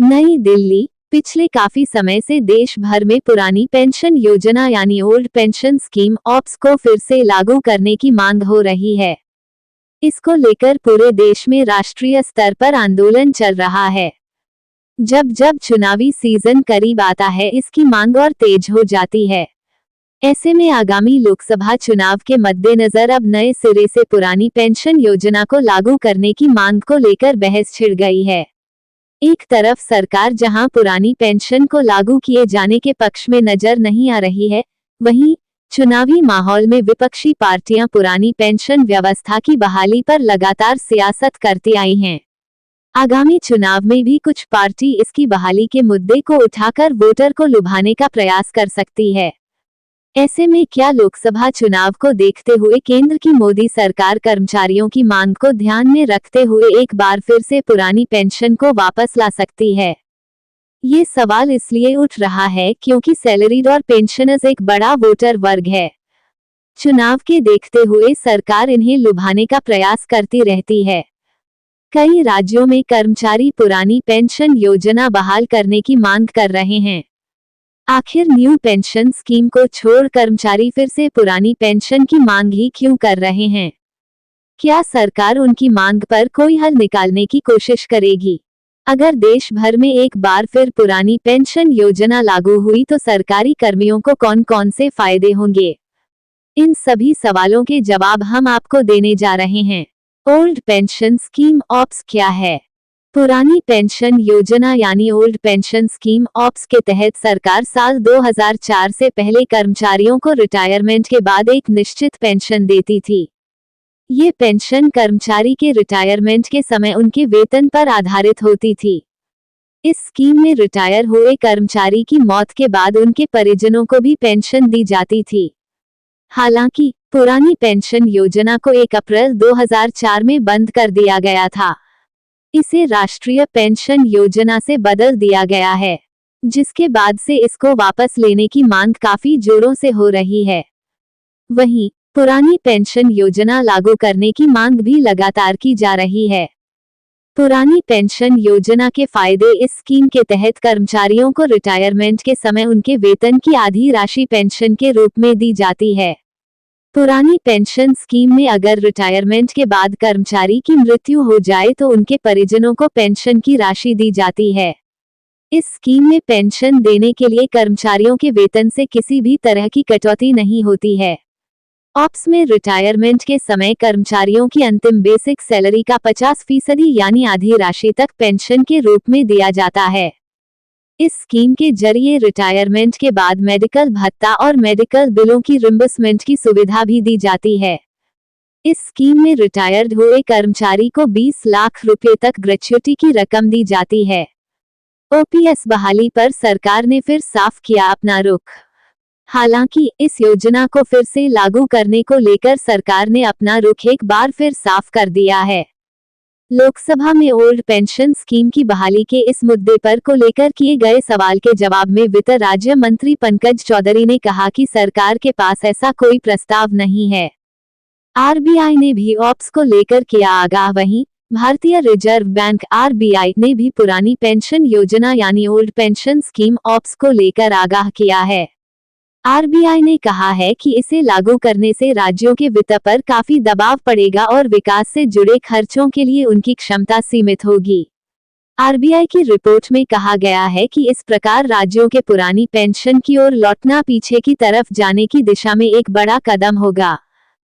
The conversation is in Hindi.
नई दिल्ली। पिछले काफी समय से देश भर में पुरानी पेंशन योजना यानी ओल्ड पेंशन स्कीम ऑप्स को फिर से लागू करने की मांग हो रही है। इसको लेकर पूरे देश में राष्ट्रीय स्तर पर आंदोलन चल रहा है। जब जब चुनावी सीजन करीब आता है, इसकी मांग और तेज हो जाती है। ऐसे में आगामी लोकसभा चुनाव के मद्देनजर अब नए सिरे से पुरानी पेंशन योजना को लागू करने की मांग को लेकर बहस छिड़ गई है। एक तरफ सरकार जहां पुरानी पेंशन को लागू किए जाने के पक्ष में नजर नहीं आ रही है, वहीं चुनावी माहौल में विपक्षी पार्टियां पुरानी पेंशन व्यवस्था की बहाली पर लगातार सियासत करती आई हैं। आगामी चुनाव में भी कुछ पार्टी इसकी बहाली के मुद्दे को उठाकर वोटर को लुभाने का प्रयास कर सकती है। ऐसे में क्या लोकसभा चुनाव को देखते हुए केंद्र की मोदी सरकार कर्मचारियों की मांग को ध्यान में रखते हुए एक बार फिर से पुरानी पेंशन को वापस ला सकती है? ये सवाल इसलिए उठ रहा है क्योंकि सैलरीड और पेंशनर्स एक बड़ा वोटर वर्ग है। चुनाव के देखते हुए सरकार इन्हें लुभाने का प्रयास करती रहती है। कई राज्यों में कर्मचारी पुरानी पेंशन योजना बहाल करने की मांग कर रहे हैं। आखिर न्यू पेंशन स्कीम को छोड़ कर्मचारी फिर से पुरानी पेंशन की मांग ही क्यों कर रहे हैं? क्या सरकार उनकी मांग पर कोई हल निकालने की कोशिश करेगी? अगर देश भर में एक बार फिर पुरानी पेंशन योजना लागू हुई तो सरकारी कर्मियों को कौन कौन से फायदे होंगे? इन सभी सवालों के जवाब हम आपको देने जा रहे हैं। ओल्ड पेंशन स्कीम ऑप्स क्या है? पुरानी पेंशन योजना यानी ओल्ड पेंशन स्कीम ऑप्स के तहत सरकार साल 2004 से पहले कर्मचारियों को रिटायरमेंट के बाद एक निश्चित पेंशन देती थी। ये पेंशन कर्मचारी के रिटायरमेंट के समय उनके वेतन पर आधारित होती थी। इस स्कीम में रिटायर हुए कर्मचारी की मौत के बाद उनके परिजनों को भी पेंशन दी जाती थी। हालांकि पुरानी पेंशन योजना को 1 अप्रैल 2004 में बंद कर दिया गया था। इसे राष्ट्रीय पेंशन योजना से बदल दिया गया है, जिसके बाद से इसको वापस लेने की मांग काफी जोरों से हो रही है। वहीं पुरानी पेंशन योजना लागू करने की मांग भी लगातार की जा रही है। पुरानी पेंशन योजना के फायदे: इस स्कीम के तहत कर्मचारियों को रिटायरमेंट के समय उनके वेतन की आधी राशि पेंशन के रूप में दी जाती है। पुरानी पेंशन स्कीम में अगर रिटायरमेंट के बाद कर्मचारी की मृत्यु हो जाए तो उनके परिजनों को पेंशन की राशि दी जाती है। इस स्कीम में पेंशन देने के लिए कर्मचारियों के वेतन से किसी भी तरह की कटौती नहीं होती है। ऑप्स में रिटायरमेंट के समय कर्मचारियों की अंतिम बेसिक सैलरी का 50% यानी आधी राशि तक पेंशन के रूप में दिया जाता है। इस स्कीम के जरिए रिटायरमेंट के बाद मेडिकल भत्ता और मेडिकल बिलों की रिम्बर्समेंट की सुविधा भी दी जाती है। इस स्कीम में रिटायर्ड हुए कर्मचारी को 20 लाख रुपए तक ग्रेच्युटी की रकम दी जाती है। ओपीएस बहाली पर सरकार ने फिर साफ किया अपना रुख। हालांकि इस योजना को फिर से लागू करने को लेकर सरकार ने अपना रुख एक बार फिर साफ कर दिया है। लोकसभा में ओल्ड पेंशन स्कीम की बहाली के इस मुद्दे पर को लेकर किए गए सवाल के जवाब में वित्त राज्य मंत्री पंकज चौधरी ने कहा कि सरकार के पास ऐसा कोई प्रस्ताव नहीं है। आरबीआई ने भी ऑप्स को लेकर किया आगाह। वहीं भारतीय रिजर्व बैंक आरबीआई ने भी पुरानी पेंशन योजना यानी ओल्ड पेंशन स्कीम ऑप्स को लेकर आगाह किया है। आरबीआई ने कहा है कि इसे लागू करने से राज्यों के वित्त पर काफी दबाव पड़ेगा और विकास से जुड़े खर्चों के लिए उनकी क्षमता सीमित होगी। आरबीआई की रिपोर्ट में कहा गया है कि इस प्रकार राज्यों के पुरानी पेंशन की ओर लौटना पीछे की तरफ जाने की दिशा में एक बड़ा कदम होगा।